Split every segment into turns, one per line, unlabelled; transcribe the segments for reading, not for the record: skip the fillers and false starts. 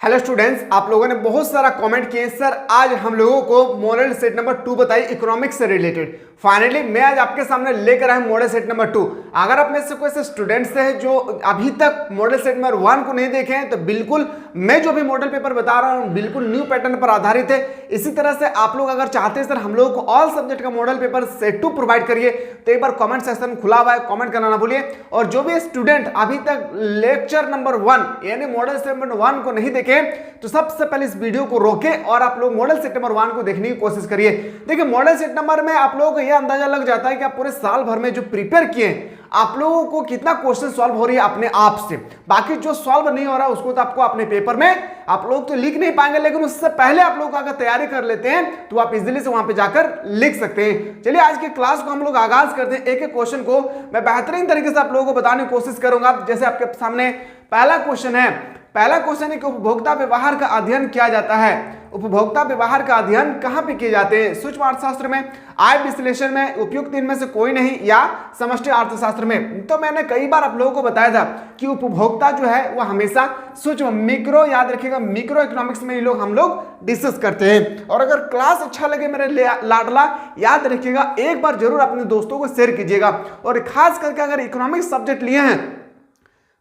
Hello students, आप लोगों ने बहुत सारा कमेंट किए सर। आज हम लोगों को मॉडल सेट नंबर 2 बताइए इकोनॉमिक्स से रिलेटेड। फाइनली मैं आज आपके सामने लेकर आया मॉडल सेट नंबर 2। अगर आप में से कोई ऐसे स्टूडेंट्स हैं जो अभी तक मॉडल सेट नंबर 1 को नहीं देखे हैं तो बिल्कुल मैं जो भी मॉडल पेपर बता रहा हूं बिल्कुल न्यू पैटर्न पर आधारित है। इसी तरह से आप लोग अगर चाहते हैं सर हम लोगों को ऑल सब्जेक्ट का मॉडल पेपर सेट 2 प्रोवाइड करिए तो एक बार कमेंट सेक्शन खुला हुआ है, कमेंट करना ना भूलिए। और जो भी स्टूडेंट अभी तक लेक्चर नंबर 1 यानी मॉडल सेट नंबर 1 को नहीं देखे तो सबसे पहले इस वीडियो को रोके और आप लोग मॉडल सेट नंबर 1 को देखने की कोशिश करिए। देखिए मॉडल सेट नंबर में आप लोगों को यह अंदाजा लग जाता है कि आप पूरे साल भर में जो प्रिपेयर किए आप लोगों को कितना क्वेश्चन सॉल्व हो रही है अपने आप से। बाकी जो सॉल्व नहीं हो रहा उसको तो आपको अपने पेपर में आप लोग तो लिख नहीं पाएंगे, लेकिन उससे पहले आप लोग अगर तैयारी कर लेते हैं तो आप इजीली से वहां पे जाकर लिख सकते हैं। चलिए आज की क्लास को हम लोग आगाज करते हैं। एक एक क्वेश्चन को मैं बेहतरीन तरीके से आप लोगों को बताने की कोशिश करूंगा। जैसे आपके सामने पहला क्वेश्चन है कि उपभोक्ता व्यवहार का अध्ययन किया जाता है। उपभोक्ता व्यवहार का अध्ययन कहां पे किए जाते हैं? सूक्ष्म अर्थशास्त्र में, आय विश्लेषण में, उपयुक्त इनमें से कोई नहीं, या समष्टि अर्थशास्त्र में। तो मैंने कई बार आप लोगों को बताया था कि उपभोक्ता जो है वो हमेशा सूक्ष्म मिक्रो, याद रखिएगा मिक्रो इकोनॉमिक्स में हम लोग डिस्कस करते हैं। और अगर क्लास अच्छा लगे मेरे लाडला, याद रखिएगा एक बार जरूर अपने दोस्तों को शेयर कीजिएगा। और खास करके अगर इकोनॉमिक्स सब्जेक्ट लिए हैं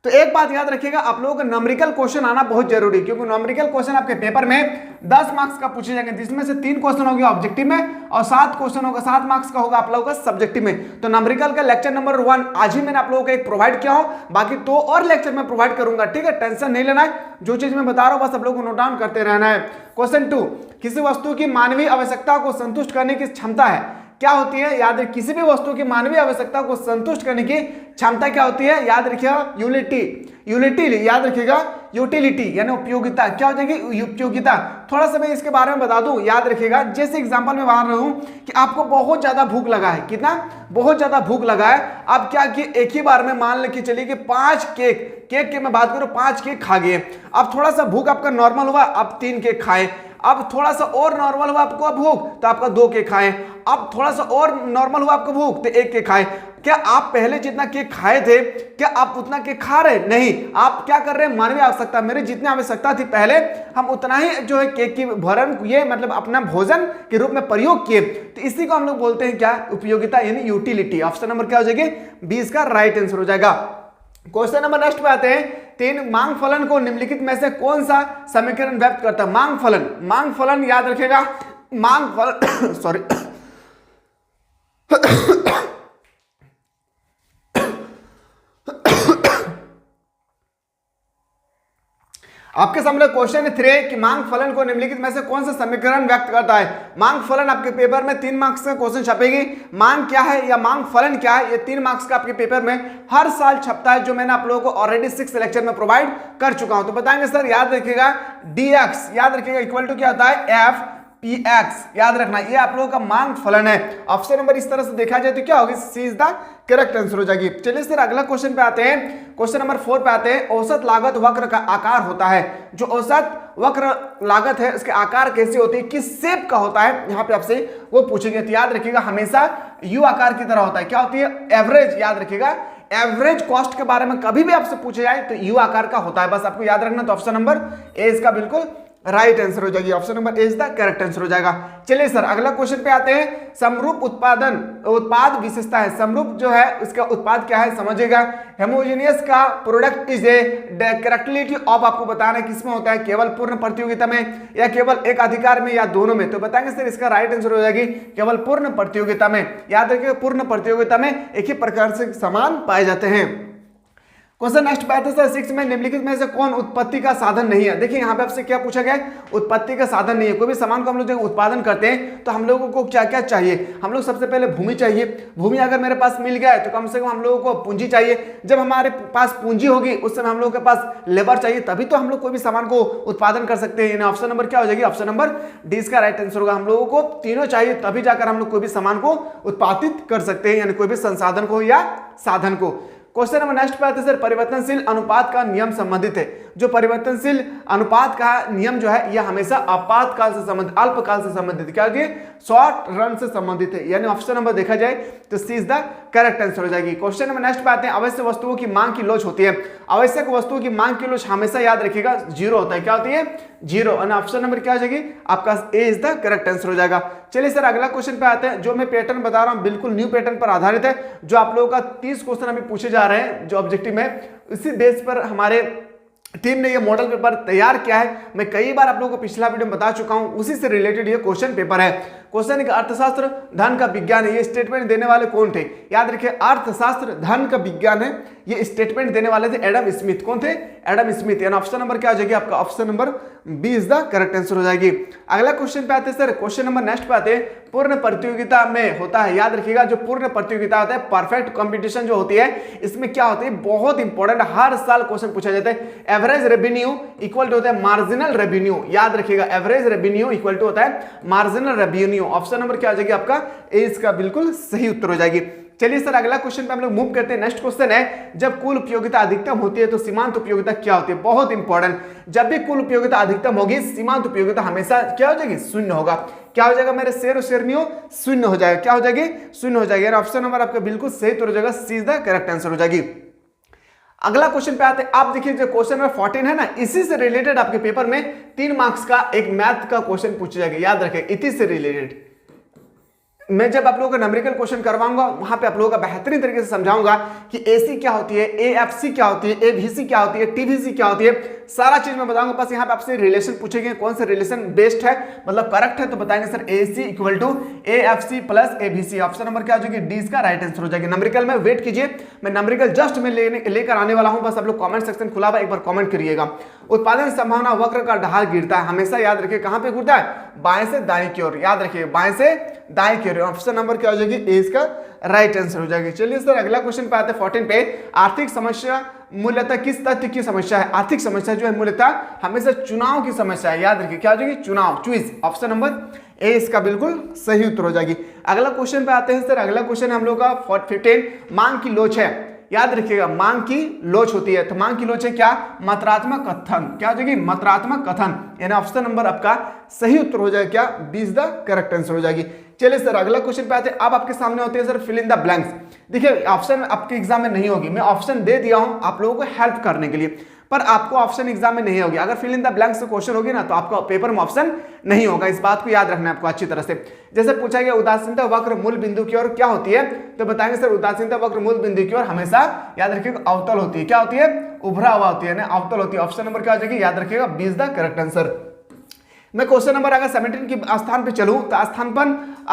तो एक बात याद रखिएगा, आप लोगों का न्यूमेरिकल क्वेश्चन आना बहुत जरूरी है, क्योंकि न्यूमेरिकल क्वेश्चन आपके पेपर में 10 मार्क्स का पूछे जाएंगे, जिसमें से 3 क्वेश्चन होंगे ऑब्जेक्टिव में और 7 क्वेश्चन होगा 7 मार्क्स का होगा आप लोगों का सब्जेक्टिव में। तो न्यूमेरिकल का लेक्चर नंबर 1 आज ही मैंने आप लोगों को एक प्रोवाइड किया हूं, बाकी 2 और लेक्चर में प्रोवाइड करूंगा। ठीक है, टेंशन नहीं लेना है, जो चीज मैं बता रहा हूं बस आप लोगों को नोट डाउन करते रहना है। क्वेश्चन 2, किसी वस्तु की मानवीय आवश्यकता को संतुष्ट करने की क्षमता है क्या होती है? याद रखिए किसी भी वस्तु की मानवीय आवश्यकता को संतुष्ट करने की क्षमता क्या होती है? याद रखिएगा यूटिलिटी, याद रखिएगा यूटिलिटी यानी उपयोगिता। क्या हो जाएगी? उपयोगिता। थोड़ा सा मैं इसके बारे में बता दूं, याद रखिएगा जैसे एग्जांपल में मान रहा हूं कि आपको बहुत ज्यादा भूख लगा है। कितना? बहुत ज्यादा भूख लगा है। अब क्या कि एक ही बार में मान लेके चलिए कि 5 केक की मैं बात करूं, 5 केक खा गए। अब थोड़ा सा भूख आपका नॉर्मल हुआ, अब 3 केक खाए। अब थोड़ा सा और नॉर्मल हुआ आपको भूख तो आपका 2 केक खाए। अब थोड़ा सा और नॉर्मल हुआ आपको भूख तो 1 केक खाए। क्या आप पहले जितना केक खाए थे क्या आप उतना केक खा रहे? नहीं, आप क्या कर रहे हैं? मानवीय आवश्यकता, मेरी जितनी आवश्यकता थी पहले हम उतना ही जो है केक की भरण ये मतलब अपना भोजन के रूप में प्रयोग किए। तो इसी को हम लोग बोलते हैं क्या? उपयोगिता यानी यूटिलिटी। ऑप्शन नंबर क्या हो जाएगी? 20 का राइट आंसर हो जाएगा। क्वेश्चन नंबर नेक्स्ट पे आते हैं। 3 मांग फलन को निम्नलिखित में से कौन सा समीकरण व्यक्त करता है? मांग फलन याद रखिएगा मांग फलन सॉरी आपके सामने क्वेश्चन 3 कि मांग फलन को निम्नलिखित में से कौन सा समीकरण व्यक्त करता है? मांग फलन आपके पेपर में 3 मार्क्स का क्वेश्चन छपेगी। मांग क्या है या मांग फलन क्या है, ये 3 मार्क्स का आपके पेपर में हर साल छपता है, जो मैंने आप लोगों को ऑलरेडी 6 लेक्चर में प्रोवाइड कर चुका हूं। तो बताएंगे सर, याद रखिएगा dx याद रखिएगा इक्वल टू क्या होता है? f px, याद रखना ये आप लोगों का मांग फलन है। ऑप्शन नंबर इस तरह से देखा जाए तो क्या होगी? सी इज द करेक्ट आंसर हो जाएगी। चलिए सर अगला क्वेश्चन पे आते हैं। क्वेश्चन नंबर 4 पे आते हैं। औसत लागत वक्र का आकार होता है। जो औसत वक्र लागत है उसके आकार कैसे होती है, किस शेप का होता है, यहाँ पे आपसे वो पूछेंगे। तो याद रखिएगा हमेशा यू आकार की तरह होता है। क्या होती है? एवरेज। याद रखिएगा एवरेज कॉस्ट के बारे में कभी भी आपसे पूछे जाए तो यू आकार का होता है, बस आपको याद रखना। तो ऑप्शन नंबर ए इसका बिल्कुल राइट आंसर हो जाएगी। Option number A is the correct answer हो जाएगा। चलिए सर अगला क्वेश्चन पे आते हैं। समरूप उत्पाद विशेषता है। समरूप जो है उसका उत्पाद क्या है समझिएगा। हेमोजेनियस का product is a characteristic of, आपको बताना है किसमें होता है? केवल पूर्ण प्रतियोगिता में या केवल एक अधिकार में या दोनों में? तो बताएंगे सर इसका राइट आंसर हो जाएगी केवल पूर्ण प्रतियोगिता में। याद रखिएगा पूर्ण प्रतियोगिता में एक ही प्रकार से सामान पाए जाते हैं। क्वेश्चन नेक्स्ट पे आते हैं 6 में निम्नलिखित में से कौन उत्पत्ति का साधन नहीं है? देखिए यहाँ पे आपसे क्या पूछा गया है? उत्पत्ति का साधन नहीं है। कोई भी सामान को हम लोग जब उत्पादन करते हैं तो हम लोगों को क्या क्या चाहिए? हम लोग सबसे पहले भूमि चाहिए। भूमि अगर मेरे पास मिल गया है तो कम से कम हम लोगों को पूंजी चाहिए। जब हमारे पास पूंजी होगी उस समय हम लोगों के पास लेबर चाहिए, तभी तो हम लोग कोई भी सामान को उत्पादन कर सकते हैं। ऑप्शन नंबर क्या हो जाएगी? ऑप्शन नंबर डी इसका राइट आंसर होगा। हम लोगों को तीनों चाहिए तभी जाकर हम लोग कोई भी सामान को उत्पादित कर सकते हैं, यानी कोई भी संसाधन को या साधन को। क्वेश्चन नंबर नेक्स्ट पे आते हैं सर। परिवर्तनशील अनुपात का नियम संबंधित है। जो परिवर्तनशील अनुपात का नियम जो है यह हमेशा आपातकाल से संबंधित, अल्पकाल से संबंधित, क्या होगी, शॉर्ट रन से संबंधित है, यानी ऑप्शन नंबर देखा जाए तो सी इज द करेक्ट आंसर हो जाएगी। क्वेश्चन नंबर नेक्स्ट पे आते हैं। आवश्यक वस्तुओं की मांग की लोच होती है। आवश्यक वस्तुओं की मांग की लोच हमेशा याद रखिएगा 0 होता है। क्या होती है, 0। और ऑप्शन नंबर क्या हो जाएगी आपका ए इज द करेक्ट आंसर हो जाएगा। चलिए सर अगला क्वेश्चन पे आते हैं। जो मैं पैटर्न बता रहा हूं बिल्कुल न्यू पैटर्न पर आधारित है, जो आप लोगों का 30 क्वेश्चन अभी पूछे जा रहे हैं जो ऑब्जेक्टिव में, इसी बेस पर हमारे टीम ने ये मॉडल पेपर तैयार किया है। मैं कई बार आप लोगों को पिछला वीडियो में बता चुका हूं, उसी से रिलेटेड ये क्वेश्चन पेपर है। क्वेश्चन का अर्थशास्त्र धन का विज्ञान है, ये स्टेटमेंट देने वाले कौन थे, याद रखिए अर्थशास्त्र धन का विज्ञान है, ये स्टेटमेंट देने वाले थे एडम स्मिथ। कौन थे, एडम स्मिथ। यानी ऑप्शन नंबर क्या हो जाएगी आपका, option number B is the correct answer हो जाएगी। अगला क्वेश्चन पे आते हैं सर, क्वेश्चन नंबर नेक्स्ट पे आते हैं। पूर्ण प्रतियोगिता में होता है, याद रखिएगा जो पूर्ण प्रतियोगिता होता है, परफेक्ट कंपटीशन जो होती है, इसमें क्या होती है, बहुत इंपॉर्टेंट, हर साल क्वेश्चन पूछा जाता है। एवरेज रेवेन्यू इक्वल टू होता है मार्जिनल रेवेन्यू, याद रखिएगा एवरेज रेवेन्यू इक्वल टू होता है मार्जिनल रेवेन्यू। ऑप्शन नंबर क्या हो जाएगी आपका, ए इसका बिल्कुल सही उत्तर हो जाएगी। चलिए सर अगला क्वेश्चन पे हम लोग मूव करते हैं। नेक्स्ट क्वेश्चन है, जब कुल उपयोगिता अधिकतम होती है तो सीमांत उपयोगिता क्या होती है, बहुत इंपॉर्टेंट। जब भी कुल उपयोगिता अधिकतम होगी सीमांत उपयोगिता हमेशा क्या हो जाएगी, शून्य होगा। क्या हो जाएगा मेरे शेर और शेरनियों, शून्य हो जाएगा। क्या हो जाएगी, शून्य हो जाएगी। ऑप्शन नंबर आपका बिल्कुल सही उत्तर हो जाएगा, सी इज द करेक्ट आंसर हो जाएगी। अगला क्वेश्चन पे आते हैं। आप देखिए जो क्वेश्चन नंबर 14 है ना, इसी से रिलेटेड आपके पेपर में 3 मार्क्स का एक मैथ का क्वेश्चन पूछा जाएगा, याद रखें इसी से रिलेटेड। मैं जब आप लोगों का न्यूमेरिकल क्वेश्चन करवाऊंगा वहां पे आप लोगों का बेहतरीन तरीके से समझाऊंगा कि एसी क्या होती है, एएफसी क्या होती है, एबीसी क्या होती है, टीबीसी क्या होती है, सारा चीज मैं बताऊंगा। बस यहाँ पे आपसे रिलेशन पूछेंगे, कौन सा रिलेशन बेस्ट है, मतलब करेक्ट है, तो बताएंगे sir AC equal to AFC plus ABC. Option number क्या हो जाएगी, डी इसका राइट आंसर हो जाएगी। न्यूमेरिकल में वेट कीजिए, मैं न्यूमेरिकल जस्ट में लेकर आने वाला हूं, बस आप लोग कमेंट सेक्शन खुला हुआ, एक बार कमेंट करिएगा। उत्पादन संभावना वक्र का ढाल गिरता है, हमेशा याद रखिए कहां पे गिरता है, बाएं से दाएं की ओर, याद रखिए बाएं से दाएं की ओर। ऑप्शन नंबर क्या हो जाएगी, ए इसका राइट आंसर हो जाएगी। चलिए सर अगला क्वेश्चन पे आते हैं 14 पे। आर्थिक समस्या मूलतः किस तथ्य की समस्या है, आर्थिक समस्या जो है मूलतः हमेशा चुनाव की समस्या है, याद रखिए क्या हो जाएगी, चुनाव, चॉइस। ऑप्शन नंबर ए इसका बिल्कुल सही उत्तर हो जाएगी। अगला क्वेश्चन पे आते हैं सर, अगला क्वेश्चन हम लोग का 15 मांग की लोच है, याद रखिएगा मांग की लोच होती है, तो मांग की लोच है क्या, मात्रात्मक कथन। क्या हो जाएगी, मात्रात्मक कथन, यानी ऑप्शन नंबर आपका सही उत्तर हो जाएगा क्या, B is the correct answer हो जाएगी। चलिए सर अगला क्वेश्चन पे आते हैं। अब आपके सामने होते हैं sir fill in the blanks. देखिए ऑप्शन आपके एग्जाम में नहीं होगी, मैं ऑप्शन दे दिया हूं आप लोगों को हेल्प करने के लिए, पर आपको ऑप्शन एग्जाम में नहीं होगी। अगर फिल इन द ब्लैंक्स से क्वेश्चन होगी ना तो आपका पेपर में ऑप्शन नहीं होगा, इस बात को याद रखना है आपको अच्छी तरह से। जैसे पूछा गया उदासीनता वक्र मूल बिंदु की ओर क्या होती है, तो बताएंगे सर उदासीनता वक्र मूल बिंदु की ओर हमेशा याद रखिएगा अवतल होती है। क्या होती है, उभरा हुआ होती है ना, अवतल होती है। ऑप्शन नंबर क्या हो जाएगी, याद रखिएगा B is the correct answer. मैं क्वेश्चन नंबर अगर 17 के स्थान पे चलूं तो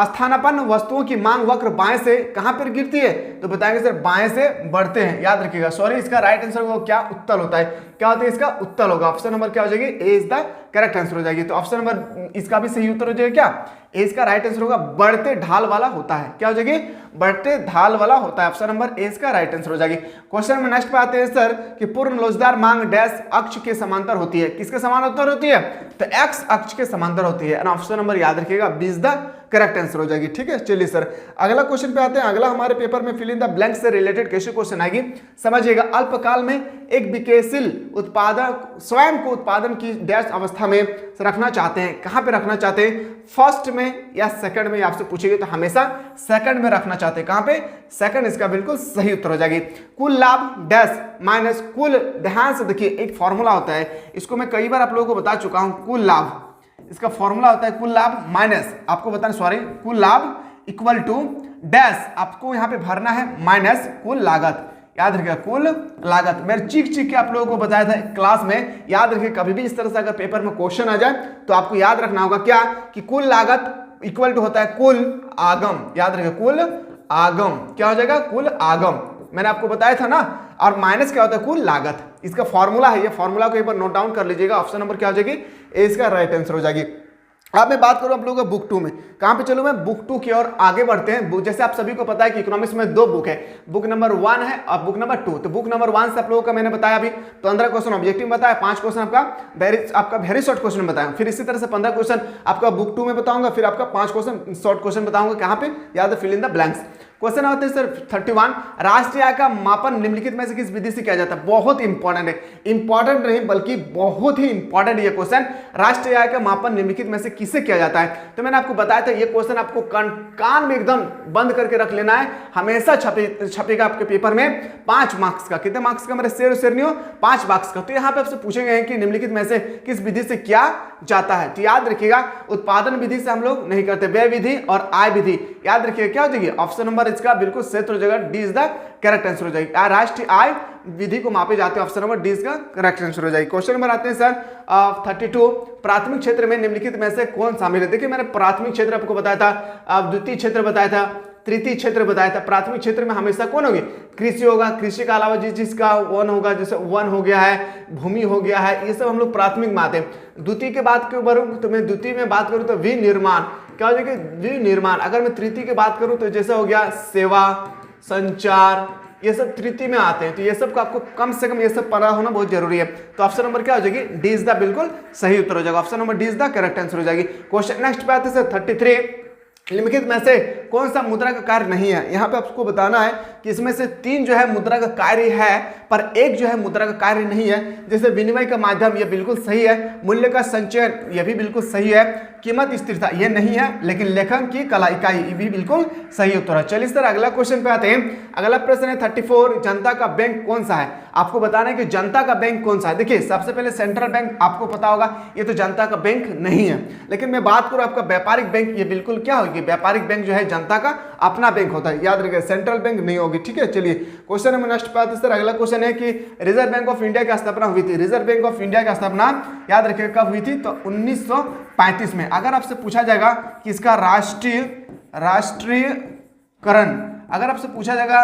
स्थानापन्न वस्तुओं की मांग वक्र बाएं से कहां पर गिरती है, तो बताएंगे सर बाएं से बढ़ते हैं, याद रखिएगा। सॉरी इसका राइट आंसर वो क्या, उत्तल होता है। क्या होता है इसका, उत्तल होगा। ऑप्शन नंबर क्या हो जाएगी, ए इज द करेक्ट आंसर हो जाएगी। तो ऑप्शन नंबर इसका भी सही उत्तर हो जाएगा क्या, ए इसका राइट आंसर होगा, बढ़ते ढाल वाला होता है। क्या हो जाएगी, बढ़ते ढाल वाला होता है। ऑप्शन नंबर ए इसका राइट आंसर हो जाएगी। क्वेश्चन में नेक्स्ट पे आते हैं सर कि पूर्ण लोचदार मांग डैश अक्ष के समांतर होती है, किसके समांतर होती है, तो एक्स अक्ष के समांतर होती है। ऑप्शन नंबर याद रखिएगा B is the correct answer हो जाएगी। ठीक है, चलिए सर अगला क्वेश्चन पे आते हैं। अगला हमारे पेपर में फिल इन द ब्लैंक से रिलेटेड कैसे क्वेश्चन आएगी, समझिएगा। अल्पकाल में एक विकासशील उत्पादक स्वयं को उत्पादन की डैश अवस्था में रखना चाहते हैं, कहां पे रखना चाहते हैं, फर्स्ट में या सेकंड में, आपसे पूछेंगे तो हमेशा सेकंड में रखना चाहते हैं। कहां पे, सेकंड, इसका बिल्कुल सही उत्तर हो जाएगी। कुल लाभ डैश माइनस कुल, ध्यान से देखिए एक फॉर्मूला होता है, इसको मैं कई बार आप लोगों को बता चुका हूं। कुल लाभ, इसका फॉर्मूला होता है कुल लाभ माइनस, आपको बताना सॉरी, कुल लाभ इक्वल टू डैश, आपको यहां पे भरना है माइनस कुल लागत, याद रखिएगा कुल लागत। मैंने चीख के आप लोगों को बताया था क्लास में, याद रखिए कभी भी इस तरह से अगर पेपर में क्वेश्चन आ जाए तो आपको याद रखना होगा क्या, कि कुल लागत इक्वल टू होता है कुल आगम, याद रखिए कुल आगम। क्या हो जाएगा, कुल आगम, मैंने आपको बताया था ना। और माइनस क्या होता है, कुल लागत, इसका फॉर्मूला है, ये फॉर्मूला को एक बार नोट डाउन कर लीजिएगा। ऑप्शन नंबर क्या हो जाएगी, ए इसका राइट आंसर हो जाएगी। अब मैं बात करूं आप लोगों का बुक 2 में, कहां पे चलूं मैं, बुक 2 की ओर आगे बढ़ते हैं। जैसे आप सभी को पता है कि इकोनॉमिक्स में 2 बुक है, बुक नंबर 1 है और बुक नंबर 2। तो बुक नंबर 1 से आप लोगों का मैंने बताया अभी 15 क्वेश्चन ऑब्जेक्टिव बताया, 5 क्वेश्चन आपका वेरी शॉर्ट क्वेश्चन बताया, फिर इसी तरह से 15 क्वेश्चन आपका बुक 2 में बताऊंगा, फिर आपका 5 क्वेश्चन शॉर्ट क्वेश्चन बताऊंगा, कहां पे, याद है fill in the blanks. Question होते हैं सर 31, राष्ट्रीय आय का मापन निम्नलिखित में से किस विधि से किया जाता है? बहुत ही इंपॉर्टेंट है, इंपॉर्टेंट नहीं बल्कि बहुत ही इंपॉर्टेंट ये क्वेश्चन, राष्ट्रीय आय का मापन निम्नलिखित में से किससे किया जाता है? तो मैंने आपको बताया था ये क्वेश्चन आपको कान में एकदम बंद करके रख लेना है, हमेशा छपेगा आपके पेपर में 5 मार्क्स का। कितने मार्क्स का मेरे शेर शेर नहीं हो, 5 मार्क्स का। तो यहाँ पे आपसे पूछे गए हैं कि निम्नलिखित में से किस विधि से किया जाता है? तो याद रखिएगा उत्पादन विधि से हम लोग नहीं करते, व्यय विधि और आय विधि। याद रखिएगा क्या हो जाएगी? ऑप्शन नंबर इसका बिल्कुल सही हो जाएगा, D is the correct answer हो जाएगी। राष्ट्रीय आय विधि को मापे जाते हैं, ऑप्शन नंबर डी इसका करेक्ट आंसर हो जाएगी। क्वेश्चन नंबर आते हैं सर 32, प्राथमिक क्षेत्र में निम्नलिखित में से कौन शामिल है? देखिए मैंने प्राथमिक क्षेत्र आपको बताया था, द्वितीय क्षेत्र बताया था, तृतीय क्षेत्र बताया था। प्राथमिक क्षेत्र में हमेशा कौन होगी? कृषि होगा। कृषि के अलावा जिसका वन होगा, जैसे वन हो गया है, भूमि हो गया है, ये सब हम लोग प्राथमिक मानते हैं। द्वितीय के बात करूँ तो मैं द्वितीय में बात करूँ तो विनिर्माण, क्या हो जाएगा? विनिर्माण। अगर मैं तृतीय की बात करूँ तो जैसे हो गया सेवा, संचार, ये सब तृतीय में आते हैं। तो ये सब को आपको कम से कम ये सब पता होना बहुत जरूरी है। तो ऑप्शन नंबर क्या हो जाएगी? डी इज द बिल्कुल सही उत्तर हो जाएगा, option number D is the correct answer हो जाएगी। क्वेश्चन नेक्स्ट पे आते हैं सर 33, निम्नलिखित में से कौन सा मुद्रा का कार्य नहीं है? यहाँ पे आपको बताना है कि इसमें से 3 जो है मुद्रा का कार्य है, पर एक जो है मुद्रा का कार्य नहीं है। जैसे विनिमय का माध्यम, ये बिल्कुल सही है। मूल्य का संचयन, ये भी बिल्कुल सही है। कीमत स्थिरता, ये नहीं है। लेकिन लेखन की कला इकाई, ये भी बिल्कुल सही उत्तर है। चलिए सर अगला क्वेश्चन पे आते हैं। अगला प्रश्न है 34, जनता का बैंक कौन सा है? आपको बताना है कि जनता का बैंक कौन सा है। देखिए सबसे पहले सेंट्रल बैंक आपको पता होगा, ये तो जनता का बैंक नहीं है। लेकिन मैं बात करूं आपका व्यापारिक बैंक, ये बिल्कुल क्या होगी? व्यापारिक बैंक जो है जनता का अपना बैंक होता है, याद रखिए, सेंट्रल बैंक नहीं होगी। ठीक है, चलिए क्वेश्चन नंबर नेक्स्ट पे आते हैं सर। अगला क्वेश्चन है कि रिजर्व बैंक ऑफ इंडिया की स्थापना हुई थी। रिजर्व बैंक ऑफ इंडिया की स्थापना याद रखिएगा कब हुई थी? तो 1935 में। अगर आपसे पूछा जाएगा कि इसका राष्ट्रीयकरण, अगर आपसे पूछा जाएगा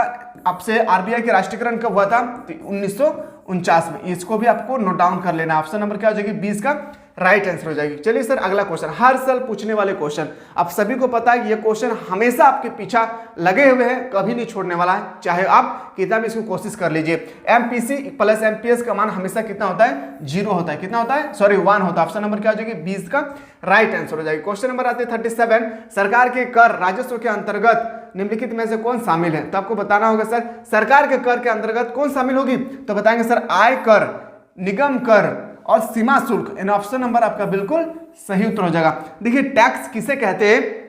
आपसे आरबीआई के राष्ट्रीयकरण कब हुआ था? तो 1949 में। इसको भी आपको नोट डाउन कर लेना। ऑप्शन नंबर क्या हो जाएगी? 20 का राइट आंसर हो जाएगी। चलिए सर अगला क्वेश्चन, हर साल पूछने वाले क्वेश्चन, आप सभी को पता है कि ये क्वेश्चन हमेशा आपके पीछा लगे हुए हैं, कभी नहीं छोड़ने वाला है, चाहे आप कितना भी इसको कोशिश कर लीजिए। एमपीसी प्लस एमपीएस का मान हमेशा कितना होता है? 0 होता है। कितना होता है? सॉरी 1 होता है। ऑप्शन नंबर क्या हो जाएगी? 20 का राइट आंसर हो जाएगी। क्वेश्चन नंबर आते हैं 37, सरकार के कर राजस्व के अंतर्गत निम्नलिखित में से कौन शामिल है? तो आपको बताना होगा सर सरकार के कर के अंतर्गत कौन शामिल होगी? तो बताएंगे सर आय कर, निगम कर और सीमा शुल्क। इन ऑप्शन नंबर आपका बिल्कुल सही उत्तर हो जाएगा। देखिए टैक्स किसे कहते हैं?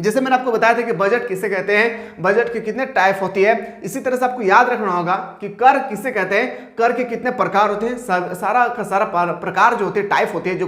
जैसे मैंने आपको बताया था कि बजट किसे कहते हैं, बजट के कितने टाइप होती है, इसी तरह से आपको याद रखना होगा कि कर किसे कहते हैं, कर के कितने प्रकार होते हैं। सारा का सारा प्रकार जो होते हैं, टाइप होते हैं, जो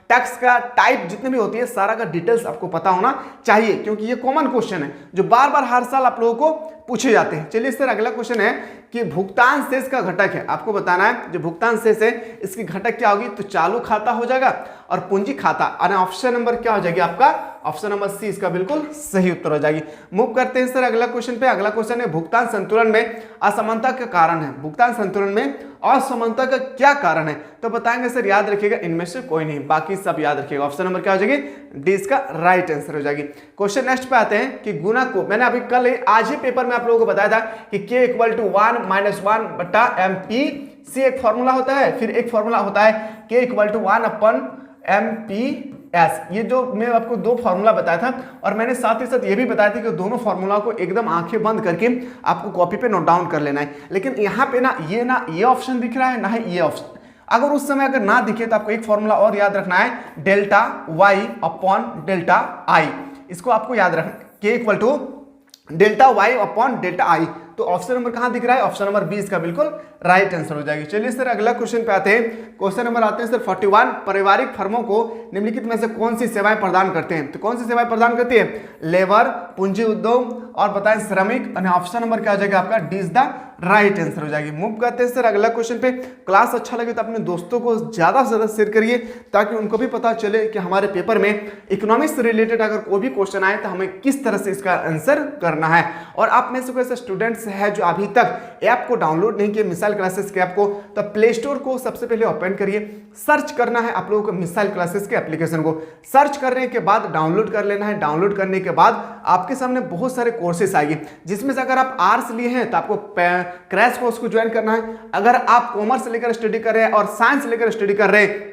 टैक्स का टाइप जितने भी होती है, सारा का डिटेल्स आपको पता होना चाहिए, क्योंकि ये कॉमन क्वेश्चन है जो बार बार हर साल आप लोगों को पूछे जाते हैं। चलिए सर अगला क्वेश्चन है कि भुगतान शेष का घटक है, आपको बताना है जो भुगतान शेष है इसकी घटक क्या होगी? तो चालू खाता हो जाएगा और पूंजी खाता। और ऑप्शन नंबर क्या हो जाएगी आपका? ऑप्शन नंबर सी इसका बिल्कुल सही उत्तर हो जाएगी। मूव करते हैं सर अगला क्वेश्चन पे। अगला क्वेश्चन है भुगतान संतुलन में असमानता का कारण है। भुगतान संतुलन में असमानता का क्या कारण है? तो बताएंगे सर याद रखिएगा इनमें से कोई नहीं, बाकी सब याद रखिएगा। ऑप्शन नंबर क्या हो जाएगी? डी इसका राइट आंसर हो जाएगी। क्वेश्चन नेक्स्ट पे आते हैं कि गुना को, मैंने अभी कल आज ही पेपर में आप लोगों को बताया था कि k = 1 - 1 बटा MPC एक फॉर्मूला होता है, फिर एक फॉर्मूला होता है k = 1/MPS। ये जो मैं आपको 2 फार्मूला बताया था, और मैंने साथ ही साथ ये भी बताया था कि दोनों फार्मूला को एकदम आंखें बंद करके आपको कॉपी पे नोट डाउन कर लेना है। लेकिन यहाँ पे ना ये ऑप्शन दिख रहा है ना है ये ऑप्शन। अगर उस समय अगर ना दिखे तो आपको एक फॉर्मूला और याद रखना है, डेल्टा y/डेल्टा i। इसको आपको याद रखना, k = डेल्टा y/डेल्टा i। तो ऑप्शन नंबर कहां दिख रहा है? ऑप्शन नंबर 20 का बिल्कुल राइट आंसर हो जाएगी। चलिए सर अगला क्वेश्चन पे आते हैं। क्वेश्चन नंबर आते हैं सर 41, पारिवारिक फर्मों को निम्नलिखित में से कौन सी सेवाएं प्रदान करते हैं? तो कौन सी सेवाएं प्रदान करती है? लेबर, पूंजी उद्योग और बताएं श्रमिक। और ऑप्शन नंबर क्या हो जाएगा आपका? D is the right answer हो जाएगी। मूव करते हैं सर अगला क्वेश्चन पे। क्लास अच्छा लगे तो अपने दोस्तों को ज्यादा से ज्यादा शेयर करिए, ताकि उनको भी पता चले कि हमारे पेपर में इकोनॉमिक्स से रिलेटेड अगर कोई भी क्वेश्चन आए तो हमें किस तरह से इसका आंसर करना है। और आप में से कोई ऐसे स्टूडेंट्स है जो अभी तक ऐप को डाउनलोड नहीं किए, मिसाइल क्लासेस के ऐप को, तो प्ले स्टोर को सबसे पहले ओपन करिए। सर्च करना है आप लोगों को मिसाइल क्लासेस के एप्लीकेशन को, सर्च करने के बाद डाउनलोड कर लेना है। डाउनलोड करने के बाद आपके सामने बहुत सारे कोर्सेस आएंगे, जिसमें से अगर आप आर्ट्स लिए हैं तो आपको क्रैश कोर्स को ज्वाइन करना है। अगर आप कॉमर्स लेकर स्टडी कर रहे हैं और साइंस लेकर स्टडी कर रहे हैं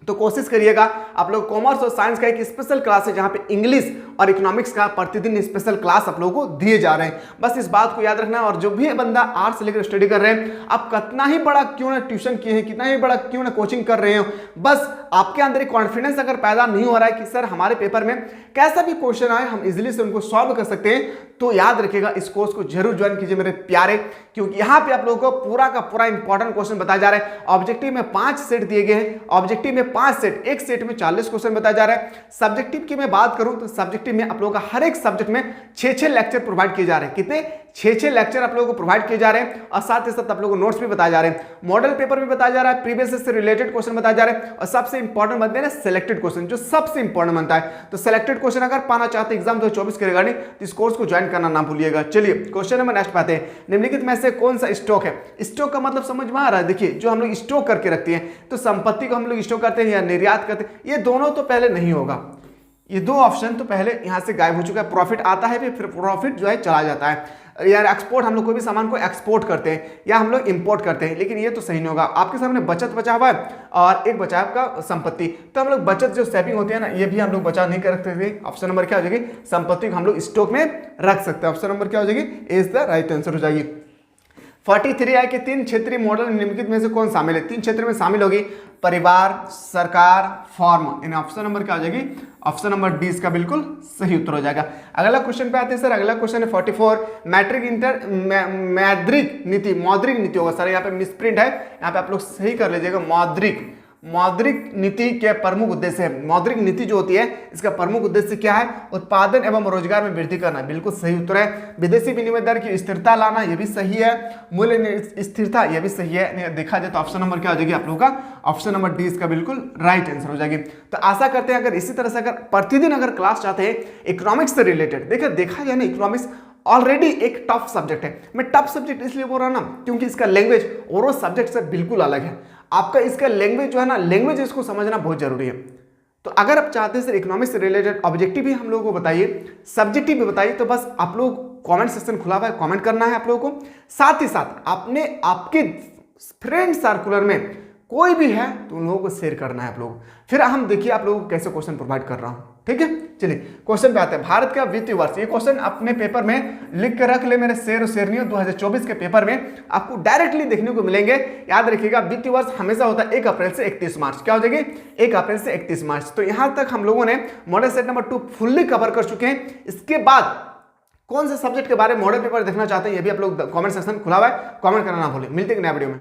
तो कोशिश करिएगा आप लोग कॉमर्स और साइंस का एक स्पेशल क्लास है जहां पे इंग्लिश और इकोनॉमिक्स का प्रतिदिन स्पेशल क्लास आप लोगों को दिए जा रहे हैं। बस इस बात को याद रखना। और जो भी बंदा आर्ट्स लेकर स्टडी कर रहे हैं, आप कितना ही बड़ा क्यों ना ट्यूशन किए हैं, कितना ही बड़ा क्यों ना कोचिंग कर रहे हो, बस आपके अंदर एक कॉन्फिडेंस अगर पैदा नहीं हो रहा है कि सर हमारे पेपर में कैसा भी क्वेश्चन आए हम इजीली से उनको सॉल्व कर सकते हैं, तो याद रखिएगा इस कोर्स को जरूर ज्वाइन कीजिए मेरे प्यारे, क्योंकि यहाँ पे आप लोगों को पूरा का पूरा इंपॉर्टेंट क्वेश्चन बताया जा रहा है। ऑब्जेक्टिव में 5 सेट दिए गए हैं, ऑब्जेक्टिव में 5 सेट, एक सेट में 40 क्वेश्चन बताया जा रहा है। सब्जेक्टिव की मैं बात करूं तो सब्जेक्टिव में आप लोगों का हर एक सब्जेक्ट में 6-6 लेक्चर प्रोवाइड किए जा रहे हैं। कितने? 6-6 लेक्चर आप लोगों को प्रोवाइड किए जा रहे हैं, और साथ ही साथ आप लोगों को नोट्स भी बताए जा रहे हैं, मॉडल पेपर भी बताया जा रहा है, प्रीवियस से रिलेटेड क्वेश्चन बताया जा रहा है, और सबसे इंपॉर्टेंट बनते हैं सिलेक्टेड क्वेश्चन, जो सबसे इंपॉर्टेंट बनता है। तो सिलेक्टेड क्वेश्चन अगर पाना चाहते हैं एग्जाम 2024 के रिगार्डिंग, तो इस कोर्स को ज्वाइन करना ना भूलिएगा। चलिए क्वेश्चन नंबर नेक्स्ट पाते हैं। निम्नलिखित में से कौन सा स्टॉक है? स्टॉक का मतलब समझ में आ रहा है? देखिए, जो हम लोग स्टॉक करके रखते हैं, तो संपत्ति को हम लोग स्टॉक करते हैं या निर्यात करते हैं, ये दोनों तो पहले नहीं होगा। ये दो ऑप्शन तो पहले यहां से गायब हो चुका है। प्रॉफिट आता है फिर प्रॉफिट जो है चला जाता है, यार एक्सपोर्ट, हम लोग कोई भी सामान को एक्सपोर्ट करते हैं या हम लोग इंपोर्ट करते हैं, लेकिन ये तो सही नहीं होगा। आपके सामने बचत बचा हुआ है और एक बचा आपका संपत्ति, तो हम लोग बचत जो सेविंग होती है ना, ये भी हम लोग बचा नहीं कर सकते। ऑप्शन नंबर क्या हो जाएगी? संपत्ति को हम लोग स्टॉक में रख सकते हैं। ऑप्शन नंबर क्या हो जाएगी? इज द राइट आंसर हो जाएगी। 43 है कि 3 क्षेत्रीय मॉडल निम्नलिखित में से कौन शामिल है? 3 क्षेत्र में शामिल होगी, परिवार, सरकार, फॉर्म। इन ऑप्शन नंबर क्या हो जाएगी? ऑप्शन नंबर डी इसका बिल्कुल सही उत्तर हो जाएगा। अगला क्वेश्चन पे आते हैं सर। अगला क्वेश्चन है 44, मौद्रिक नीति, मौद्रिक नीति होगा सर, यहाँ पे मिसप्रिंट है, यहाँ पे आप लोग सही कर लीजिएगा। मौद्रिक नीति के प्रमुख उद्देश्य है। मौद्रिक नीति जो होती है इसका प्रमुख उद्देश्य क्या है? उत्पादन एवं रोजगार में वृद्धि करना, बिल्कुल सही उत्तर है। विदेशी विनिमय दर की स्थिरता लाना, यह भी सही है। मूल्य स्थिरता, यह भी सही है। देखा जाए तो ऑप्शन नंबर क्या हो जाएगी आप लोगों का? ऑप्शन नंबर डी इसका बिल्कुल राइट आंसर हो जाएगी। तो आशा करते हैं अगर इसी तरह से अगर प्रतिदिन अगर क्लास चाहते हैं इकोनॉमिक्स से रिलेटेड, देखिए देखा जाए ना इकोनॉमिक्स ऑलरेडी एक टफ सब्जेक्ट है। मैं टफ सब्जेक्ट इसलिए बोल रहा हूं ना क्योंकि इसका लैंग्वेज और सब्जेक्ट से बिल्कुल अलग है। आपका इसका लैंग्वेज जो है ना, लैंग्वेज इसको समझना बहुत जरूरी है। तो अगर आप चाहते हैं सर इकोनॉमिक्स से रिलेटेड ऑब्जेक्टिव भी हम लोगों को बताइए, सब्जेक्टिव भी बताइए, तो बस आप लोग कमेंट सेक्शन खुला हुआ है, कमेंट करना है आप लोगों को। साथ ही साथ आपके फ्रेंड सर्कुलर में कोई भी है तो उन लोगों को शेयर करना है आप लोग। फिर हम देखिए आप लोगों को कैसे क्वेश्चन प्रोवाइड कर रहा हूं, ठीक है। चलिए क्वेश्चन पे आते हैं। भारत का वित्तीय वर्ष, ये क्वेश्चन अपने पेपर में लिख कर रख ले मेरे शेर और शेरनियों। 2024 के पेपर में आपको डायरेक्टली देखने को मिलेंगे। याद रखिएगा वित्तीय वर्ष हमेशा होता है 1 अप्रैल से 31 मार्च। क्या हो जाएगी? 1 अप्रैल से 31 मार्च। तो यहां तक हम लोगों ने model set number 2 fully cover कर चुके हैं। इसके बाद कौन से सब्जेक्ट के बारे में मॉडल पेपर देखना चाहते हैं, ये भी आप लोग कमेंट सेक्शन खुला हुआ है, कमेंट करना ना भूलें। मिलते हैं नया वीडियो में।